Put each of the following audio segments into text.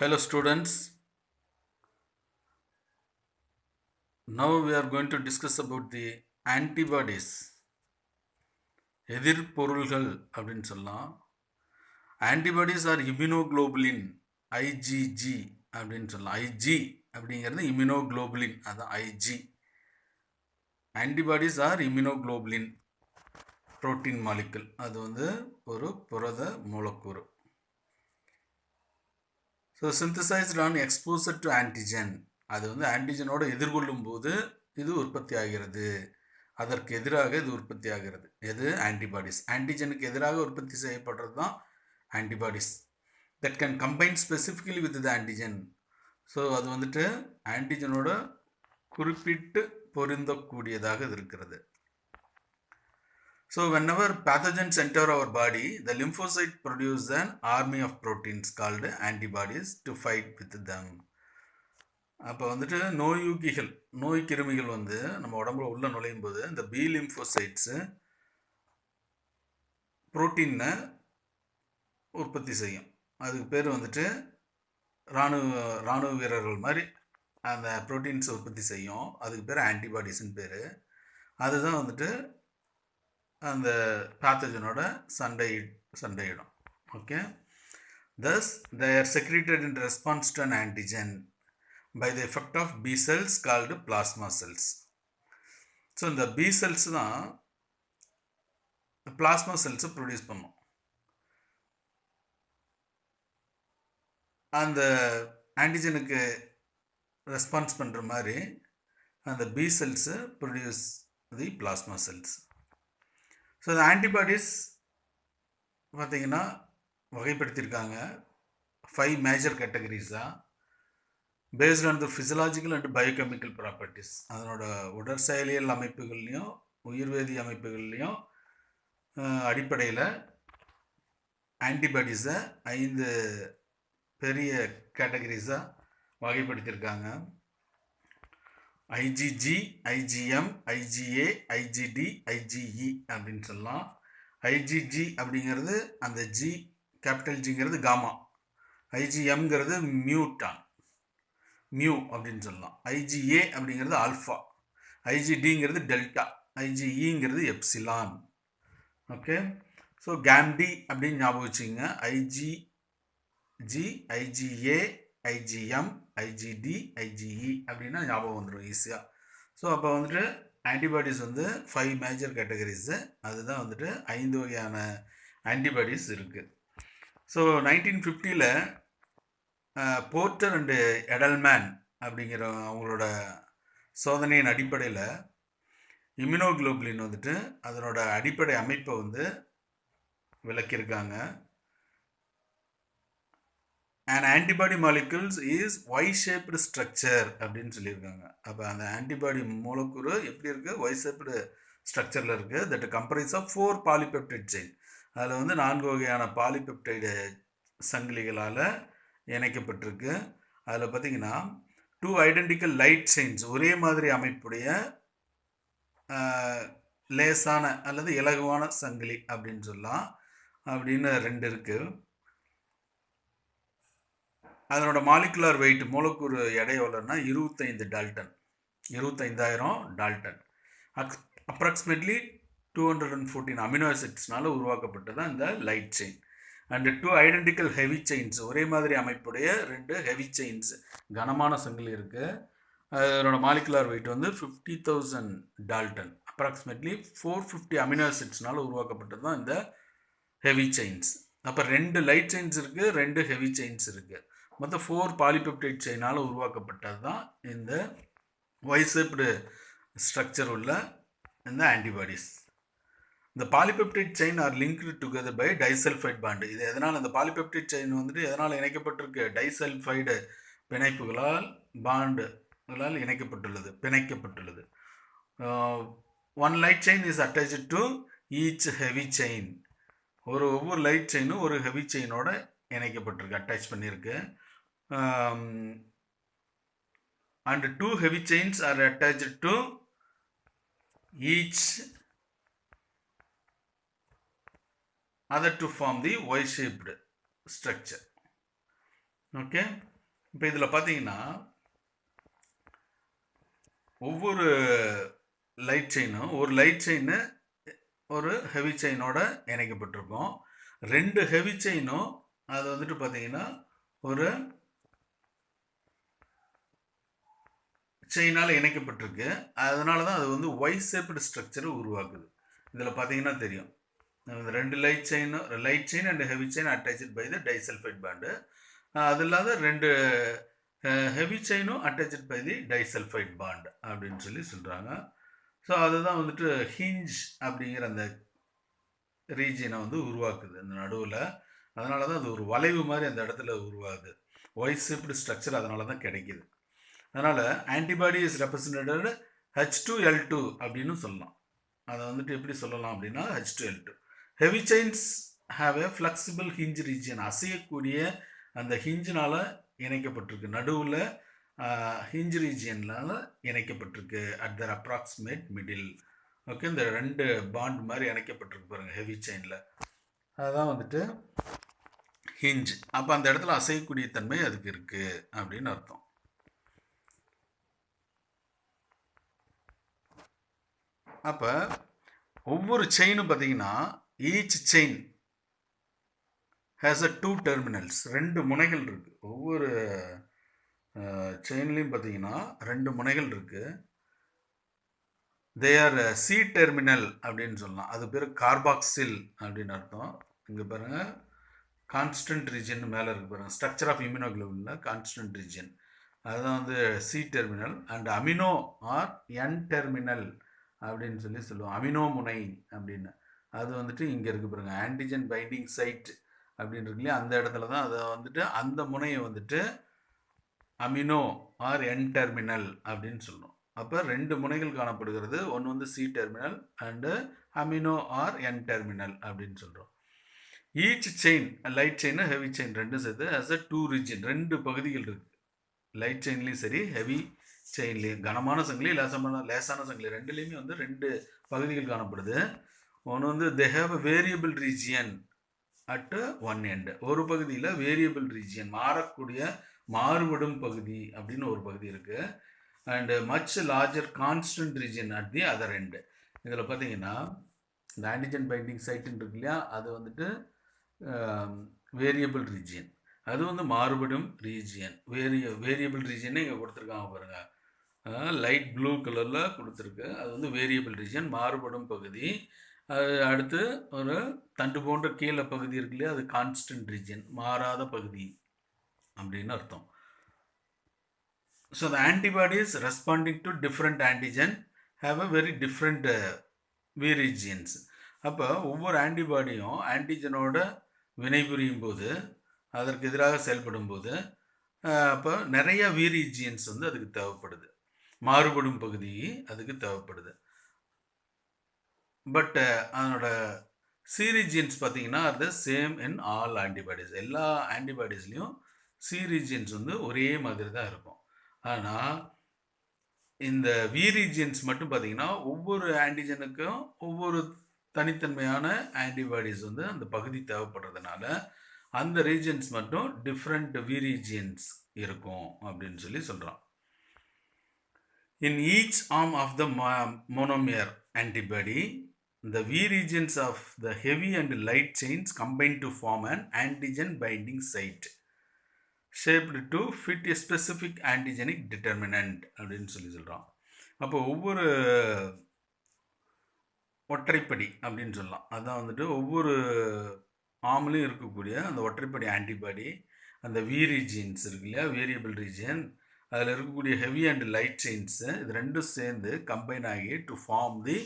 Hello students, now we are going to discuss about the antibodies. எதிர்ப்பொருள்கள் அப்படின்னு சொல்லலாம். Antibodies are immunoglobulin IgG அப்படின்னு சொல்லலாம். IG அப்படிங்கிறது immunoglobulin, அதான் IG. Antibodies are immunoglobulin protein molecule, அது வந்து ஒரு புரத மூலக்கூறு. So synthesised on exposure to antigen, அது வந்து ஆன்டிஜனோட எதிர்கொள்ளும் போது இது உற்பத்தி ஆகிறது. அதற்கு எதிராக இது உற்பத்தி ஆகிறது. எது? ஆன்டிபாடிஸ். ஆன்டிஜனுக்கு எதிராக உற்பத்தி செய்யப்படுறது தான் antibodies. That can combine specifically with the antigen. So அது வந்துட்டு ஆன்டிஜனோட குறிப்பிட்டு பொருந்தக்கூடியதாக இது இருக்கிறது. So whenever pathogens enter our body, the lymphocyte produce an army of proteins called antibodies to fight with them. அப்போ வந்துட்டு நோயூக்கிகள், நோய் கிருமிகள் வந்து நம்ம உடம்புல உள்ள நுழையும் போது இந்த பி லிம்போசைட்ஸு புரோட்டீனை உற்பத்தி செய்யும். அதுக்கு பேர் வந்துட்டு இராணுவ வீரர்கள் மாதிரி அந்த ப்ரோட்டீன்ஸை உற்பத்தி செய்யும். அதுக்கு பேர் ஆன்டிபாடிஸ்ன்னு பேர். அதுதான் வந்துட்டு அந்த பேத்தஜனோட சண்டையிடும். Okay, thus they are secreted in response to an antigen by the effect of B cells called plasma cells. So இந்த B cells தான் பிளாஸ்மா செல்ஸை ப்ரொடியூஸ் பண்ணும். அந்த ஆன்டிஜனுக்கு ரெஸ்பான்ஸ் பண்ணுற மாதிரி அந்த B செல்ஸை produce the plasma cells. So இந்த ஆன்டிபாடிஸ் பார்த்திங்கன்னா வகைப்படுத்தியிருக்காங்க 5 மேஜர் கேட்டகரிஸாக based on the physiological and biochemical properties. அதனோட உடற்செயலியல் அமைப்புகள்லையும் உயிர்வேதி அமைப்புகள்லையும் அடிப்படையில் ஆன்டிபாடிஸை 5 பெரிய கேட்டகரிஸாக வகைப்படுத்தியிருக்காங்க. IgG, IgM, IgA, IgD, IgE அப்படின்னு சொல்லலாம். ஐஜிஜி அப்படிங்கிறது அந்த ஜி, கேபிட்டல் ஜிங்கிறது காமா, ஐஜிஎம்ங்கிறது மியூ அப்படின்னு சொல்லலாம். ஐஜிஏ அப்படிங்கிறது ஆல்ஃபா, ஐஜிடிங்கிறது டெல்டா, ஐஜிஇங்கிறது எப்சிலான். ஓகே, ஸோ கேம்டி அப்படின்னு ஞாபகம் வச்சுங்க. IgG, IgA, IgM, IgD, IgE அப்படின்னா ஞாபகம் வந்துடும் ஈஸியாக. ஸோ அப்போ வந்துட்டு ஆன்டிபாடிஸ் வந்து 5 மேஜர் கேட்டகரிஸு. அதுதான் வந்துட்டு 5 வகையான ஆன்டிபாடிஸ் இருக்குது. ஸோ 1950 போர்ட்டர் அண்டு எடல்மேன் அப்படிங்கிற அவங்களோட சோதனையின் அடிப்படையில் இம்யூனோகுளோபுலின் வந்துட்டு அதனோட அடிப்படை அமைப்பை வந்து விளக்கியிருக்காங்க. an antibody molecules is y-shaped structure அப்படின்னு சொல்லியிருக்காங்க. அப்போ அந்த ஆன்டிபாடி மூலக்கூறு எப்படி இருக்குது? y-shaped ஸ்ட்ரக்சரில் இருக்குது. That comprises of 4 polypeptide chain. அதில் வந்து 4 வகையான பாலிபெப்டைடு சங்கிலிகளால் இணைக்கப்பட்டிருக்கு. அதில் பார்த்திங்கன்னா 2 ஐடென்டிக்கல் லைட் செயின்ஸ், ஒரே மாதிரி அமைப்புடைய லேசான அல்லது இலகுவான சங்கிலி அப்படின்னு சொல்லலாம். அப்படின்னு 2 இருக்குது. அதனோட மாலிகுலர் வெயிட், மூலக்கூறு எடை எவ்வளோன்னா 25 டால்டன், 25,000 டால்டன். அப்ராக்சிமேட்லி 214 அமினோ ஆசிட்ஸ்னால உருவாக்கப்பட்டதான் இந்த light chain. And 2 identical heavy chains, ஒரே மாதிரி அமைப்புடைய 2 ஹெவி செயின்ஸ், கனமான சங்கிலி இருக்குது. அதனோட மாலிகுலர் வெயிட் வந்து 50,000 டால்டன். அப்ராக்சிமேட்லி 450 அமினோ ஆசிட்ஸ்னால உருவாக்கப்பட்டது தான் இந்த ஹெவி செயின்ஸ். அப்போ 2 லைட் செயின்ஸ் இருக்குது, 2 ஹெவி செயின்ஸ் இருக்குது. மொத்தம் 4 பாலிபெப்டைட் செயினால் உருவாக்கப்பட்டது தான் இந்த y-shaped ஸ்ட்ரக்சர் உள்ள இந்த ஆன்டிபாடிஸ். இந்த polypeptide chain are linked together by disulphide bond. இது எதனால் இந்த பாலிபெப்டைட் செயின் வந்துட்டு எதனால் இணைக்கப்பட்டிருக்கு? டைசல்ஃபைடு பிணைப்புகளால், பாண்டுகளால் பிணைக்கப்பட்டுள்ளது. One light chain is attached to each heavy chain. ஒவ்வொரு லைட் செயினும் ஒரு ஹெவி செயினோட இணைக்கப்பட்டிருக்கு, அட்டாச் பண்ணியிருக்கு. And 2 heavy chains are attached to each other to form the Y-shaped structure. Okay. இப்போ இதில் பார்த்தீங்கன்னா ஒவ்வொரு லைட் செயினும் ஒரு லைட் செயின் ஒரு ஹெவி செயினோட இணைக்கப்பட்டிருக்கும். 2 ஹெவி செயினும் அது வந்துட்டு பார்த்தீங்கன்னா ஒரு செயினால் இணைக்கப்பட்டிருக்கு. அதனால தான் அது வந்து ஒய் ஷேப்டு ஸ்ட்ரக்சரை உருவாக்குது. இதில் பார்த்தீங்கன்னா தெரியும். இந்த 2 light chain and heavy chain attached by the disulphide bond. அது இல்லாத 2 ஹெவி செயினும் attached by the disulphide bond அப்படின்னு சொல்லி சொல்கிறாங்க. ஸோ அதுதான் வந்துட்டு ஹிஞ்ச் அப்படிங்கிற அந்த ரீஜியனை வந்து உருவாக்குது அந்த நடுவில். அதனால தான் அது ஒரு வளைவு மாதிரி அந்த இடத்துல உருவாகுது. ஒய் ஷேப்டு ஸ்ட்ரக்சர் அதனால தான் கிடைக்கிது. அதனால் ஆன்டிபாடி இஸ் ரெப்ரசன்டட் H2L2 அப்படின்னு சொல்லலாம். அதை வந்துட்டு எப்படி சொல்லலாம் அப்படின்னா H2L2. Heavy chains have a flexible hinge region. அசையக்கூடிய அந்த ஹிஞ்சினால் இணைக்கப்பட்டிருக்கு. நடுவில் ஹிஞ்ச் ரீஜியனால் இணைக்கப்பட்டிருக்கு at the approximate middle. Okay, இந்த 2 பாண்ட் மாதிரி இணைக்கப்பட்டிருக்கு பாருங்கள் ஹெவி செயினில். அதுதான் வந்துட்டு ஹிஞ்ச். அப்போ அந்த இடத்துல அசையக்கூடிய தன்மை அதுக்கு இருக்குது அப்படின்னு அர்த்தம். அப்போ ஒவ்வொரு செயினும் பார்த்தீங்கன்னா each chain has a 2 terminals. 2 முனைகள் இருக்குது. ஒவ்வொரு செயின்லேயும் பார்த்தீங்கன்னா 2 முனைகள் இருக்குது. தே ஆர் சி டெர்மினல் அப்படின்னு சொல்லலாம். அது பேர் கார்பாக்சில் அப்படின்னு அர்த்தம். இங்கே பாருங்கள் கான்ஸ்டன்ட் ரீஜன் மேலே இருக்குது பாருங்கள். ஸ்ட்ரக்சர் ஆஃப் இம்யூனோகுளோபினில் கான்ஸ்டன்ட் ரீஜன் அதுதான் வந்து C terminal. And amino or N terminal அப்படின்னு சொல்லி சொல்லுவோம். அமினோ முனை அப்படின்னு அது வந்துட்டு இங்கே இருக்குது பாருங்க. ஆன்டிஜன் பைண்டிங் சைட் அப்படின்னு இருக்கு இல்லையா, அந்த இடத்துல தான் அதை வந்துட்டு அந்த முனையை வந்துட்டு அமினோ ஆர் என் டெர்மினல் அப்படின்னு சொல்லணும். அப்போ 2 முனைகள் காணப்படுகிறது. ஒன்று வந்து C terminal and amino or N terminal அப்படின்னு சொல்கிறோம். Each chain light chain heavy chain ரெண்டும் சேர்த்து ஆஸ் அ 2 ரீஜன். 2 பகுதிகள் இருக்குது. லைட் செயின்லேயும் சரி ஹெவி செயின்லேயும், கனமான சங்கிலி லேசான சங்கிலி ரெண்டுலேயுமே வந்து 2 பகுதிகள் காணப்படுது. ஒன்று வந்து they have a variable region at one end. ஒரு பகுதியில் வேரியபிள் ரீஜியன் மாறுபடும் பகுதி அப்படின்னு ஒரு பகுதி இருக்குது. And much larger constant region at the other end. இதில் பார்த்தீங்கன்னா இந்த ஆன்டிஜன் பைண்டிங் சைட்டுன்னு இருக்கு இல்லையா, அது வந்துட்டு வேரியபிள் ரீஜியன். அது வந்து மாறுபடும் ரீஜியன். வேரியபிள் ரீஜியனே இங்கே கொடுத்துருக்காங்க பாருங்கள். லைட் ப்ளூ கலரில் கொடுத்துருக்கு. அது வந்து வேரியபிள் ரீஜியன், மாறுபடும் பகுதி. அது அடுத்து ஒரு தண்டு போன்ற கீழே பகுதி இருக்கு இல்லையா, அது கான்ஸ்டன்ட் ரீஜியன், மாறாத பகுதி அப்படின்னு அர்த்தம். So the antibodies responding to different antigen have a very different V regions. அப்போ ஒவ்வொரு ஆன்டிபாடியும் ஆன்டிஜனோட வினைபுரியும் போது, அதற்கு எதிராக செயல்படும் போது அப்போ நிறைய வி ரீஜியன்ஸ் வந்து அதுக்கு தேவைப்படுது. மாறுபடும் பகுதி அதுக்கு தேவைப்படுது. பட் அதனோட சி ரீஜியன்ஸ் பார்த்தீங்கன்னா அது சேம் இன் ஆல் ஆன்டிபாடிஸ். எல்லா ஆன்டிபாடிஸ்லேயும் சி ரீஜியன்ஸ் வந்து ஒரே மாதிரி தான் இருக்கும். ஆனால் இந்த வி ரீஜியன்ஸ் மட்டும் பார்த்தீங்கன்னா ஒவ்வொரு ஆன்டிஜனுக்கும் ஒவ்வொரு தனித்தன்மையான ஆன்டிபாடிஸ் வந்து அந்த பகுதி தேவைப்படுறதுனால அந்த ரீஜியன்ஸ் மட்டும் டிஃப்ரெண்ட் வி ரீஜியன்ஸ் இருக்கும் அப்படின்னு சொல்லி சொல்கிறோம். In each arm of the monomer antibody the V regions of the heavy and light chains combine to form an antigen binding site shaped to fit a specific antigenic determinant அப்படின்னு சொல்லி சொல்கிறோம். அப்போ ஒவ்வொரு ஒற்றைப்படி அப்படின்னு சொல்லலாம். அதான் வந்துட்டு ஒவ்வொரு ஆம்லையும் இருக்கக்கூடிய அந்த ஒற்றைப்படி ஆன்டிபாடி, அந்த வி ரீஜியன்ஸ் இருக்கு இல்லையா, வேரியபிள் ரீஜியன், அதில் இருக்கக்கூடிய ஹெவி அண்ட் லைட் செயின்ஸு இது ரெண்டும் சேர்ந்து கம்பைன் ஆகி to form the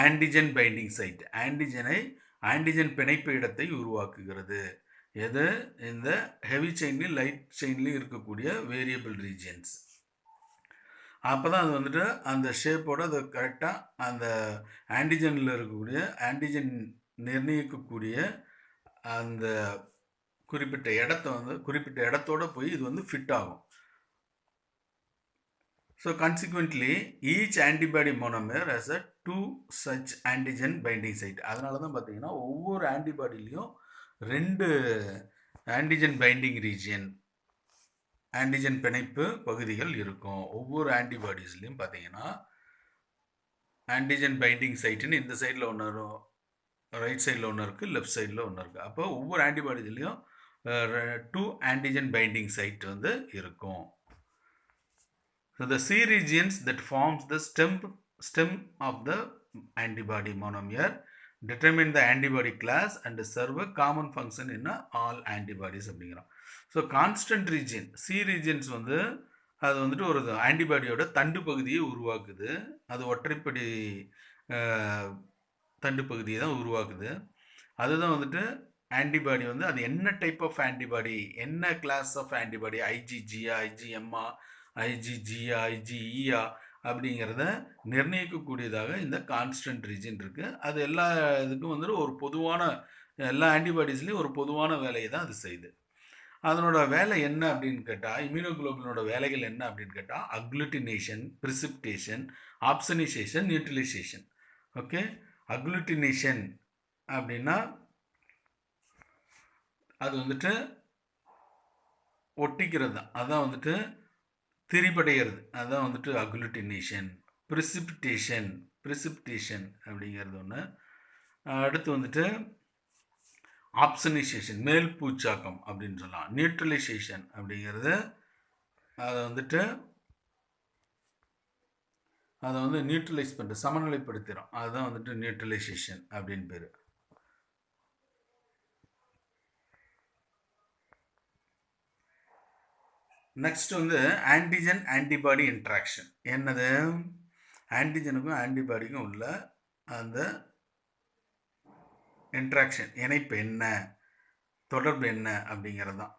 antigen binding site. Antigen பிணைப்பு இடத்தை உருவாக்குகிறது. எது? இந்த ஹெவி செயின்லையும் லைட் செயின்லையும் இருக்கக்கூடிய வேரியபிள் ரீஜியன்ஸ். அப்போ தான் அது வந்துட்டு அந்த ஷேப்போடு அது கரெக்டாக அந்த ஆன்டிஜனில் இருக்கக்கூடிய ஆன்டிஜன் நிர்ணயிக்கக்கூடிய அந்த குறிப்பிட்ட இடத்தோடு போய் இது வந்து ஃபிட் ஆகும். So consequently, each antibody monomer has a 2 such antigen binding site. அதனால தான் பார்த்தீங்கன்னா ஒவ்வொரு ஆன்டிபாடிலையும் 2 ஆன்டிஜன் பைண்டிங் ரீஜியன் ஆன்டிஜன் பிணைப்பு பகுதிகள் இருக்கும். ஒவ்வொரு ஆன்டிபாடிஸ்லையும் பார்த்தீங்கன்னா ஆன்டிஜன் பைண்டிங் சைட்டுன்னு இந்த சைடில் ஒன்று வரும், ரைட் சைடில் ஒன்று இருக்குது, லெஃப்ட் சைடில் ஒன்று இருக்குது. அப்போ ஒவ்வொரு ஆன்டிபாடிஸ்லையும் 2 ஆன்டிஜன் பைண்டிங் சைட் வந்து இருக்கும். So the C regions that forms the stem of the antibody monomer determine the antibody class and serve a common function in all antibodies அப்படிங்கிறோம். So constant region C regions வந்து அது வந்துட்டு ஒரு ஆன்டிபாடியோட தண்டு பகுதியை உருவாக்குது. அது ஒற்றைப்படி தண்டு பகுதியை தான் உருவாக்குது. அதுதான் வந்துட்டு ஆன்டிபாடி வந்து அது என்ன டைப் ஆஃப் ஆன்டிபாடி, என்ன கிளாஸ் ஆஃப் ஆன்டிபாடி, ஐஜிஜியா, ஐஜிஎம்ஆ, ஐஜிஜியா, ஐஜிஇயா அப்படிங்கிறத நிர்ணயிக்கக்கூடியதாக இந்த கான்ஸ்டன்ட் ரீஜன் இருக்குது. அது எல்லா இதுக்கும் வந்துட்டு ஒரு பொதுவான எல்லா ஆன்டிபாடிஸ்லேயும் ஒரு பொதுவான வேலையை தான் அது செய்யுது. அதனோட வேலை என்ன அப்படின்னு கேட்டால், இம்யூனோகுளோபினோட வேலைகள் என்ன அப்படின்னு கேட்டால், அக்ளூட்டினேஷன், பிரிசிப்டேஷன், ஆப்சனைசேஷன், நியூட்ரலைசேஷன். ஓகே, அக்ளூட்டினேஷன் அப்படின்னா அது வந்துட்டு ஒட்டிக்கிறது தான், அதான் வந்துட்டு திரிபடைகிறது, அதுதான் வந்துட்டு அக்ளூட்டினேஷன். பிரிசிப்டேஷன் அப்படிங்கிறது ஒன்று. அடுத்து வந்துட்டு ஆப்சனைசேஷன், மேல் பூச்சாக்கம் அப்படின்னு சொல்லலாம். நியூட்ரலைசேஷன் அப்படிங்கிறது அதை வந்து நியூட்ரலைஸ் பண்ணுறது, சமநிலைப்படுத்துகிறோம், அதுதான் வந்துட்டு நியூட்ரலைசேஷன் அப்படின்னு பேர். நெக்ஸ்ட் வந்து ஆன்டிஜன் ஆன்டிபாடி இன்ட்ராக்ஷன். என்னது? ஆன்டிஜனுக்கும் ஆன்டிபாடிக்கும் உள்ள அந்த இன்ட்ராக்ஷன், இணைப்பு என்ன, தொடர்பு என்ன அப்படிங்கிறது தான்.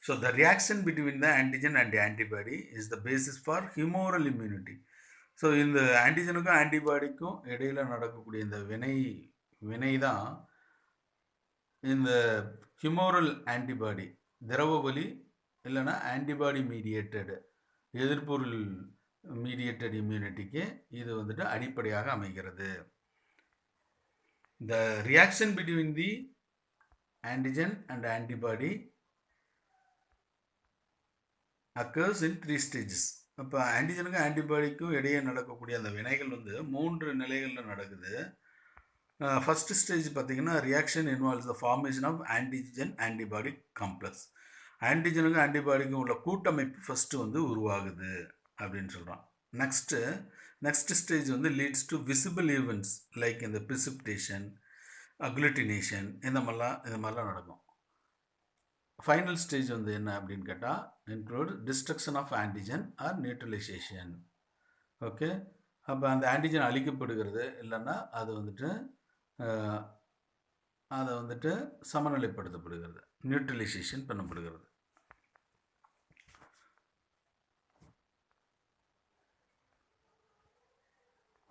So the reaction between the antigen and antibody is the basis for ஹியூமோரல் immunity. So இந்த ஆன்டிஜனுக்கும் ஆன்டிபாடிக்கும் இடையில் நடக்கக்கூடிய இந்த வினை தான் இந்த ஹியூமோரல் ஆன்டிபாடி, திரவபலி இல்லைன்னா ஆன்டிபாடி மீடியேட்டடு, எதிர்பொருள் மீடியேட்டட் இம்யூனிட்டிக்கு இது வந்துட்டு அடிப்படையாக அமைகிறது. The reaction between the antigen and antibody occurs in 3 stages. அப்போ ஆன்டிஜனுக்கும் ஆன்டிபாடிக்கும் இடையே நடக்கக்கூடிய அந்த வினைகள் வந்து 3 நிலைகளில் நடக்குது. ஃபர்ஸ்ட் ஸ்டேஜ் பார்த்தீங்கன்னா reaction involves the formation of antigen antibody complex. ஆன்டிஜனுக்கும் ஆன்டிபாடிக்கும் உள்ள கூட்டமைப்பு ஃபஸ்ட்டு வந்து உருவாகுது அப்படின்னு சொல்கிறோம். நெக்ஸ்ட் ஸ்டேஜ் வந்து leads to visible events like இந்த பிரிசிப்டேஷன், அக்ளூட்டினேஷன், இந்த மாதிரிலாம் நடக்கும். ஃபைனல் ஸ்டேஜ் வந்து என்ன அப்படின்னு கேட்டால் include destruction of antigen or neutralisation. Okay, அப்போ அந்த ஆன்டிஜன் அழிக்கப்படுகிறது, இல்லைன்னா அது வந்துட்டு சமநிலைப்படுத்தப்படுகிறது, நியூட்ரலைசேஷன் பண்ணப்படுகிறது.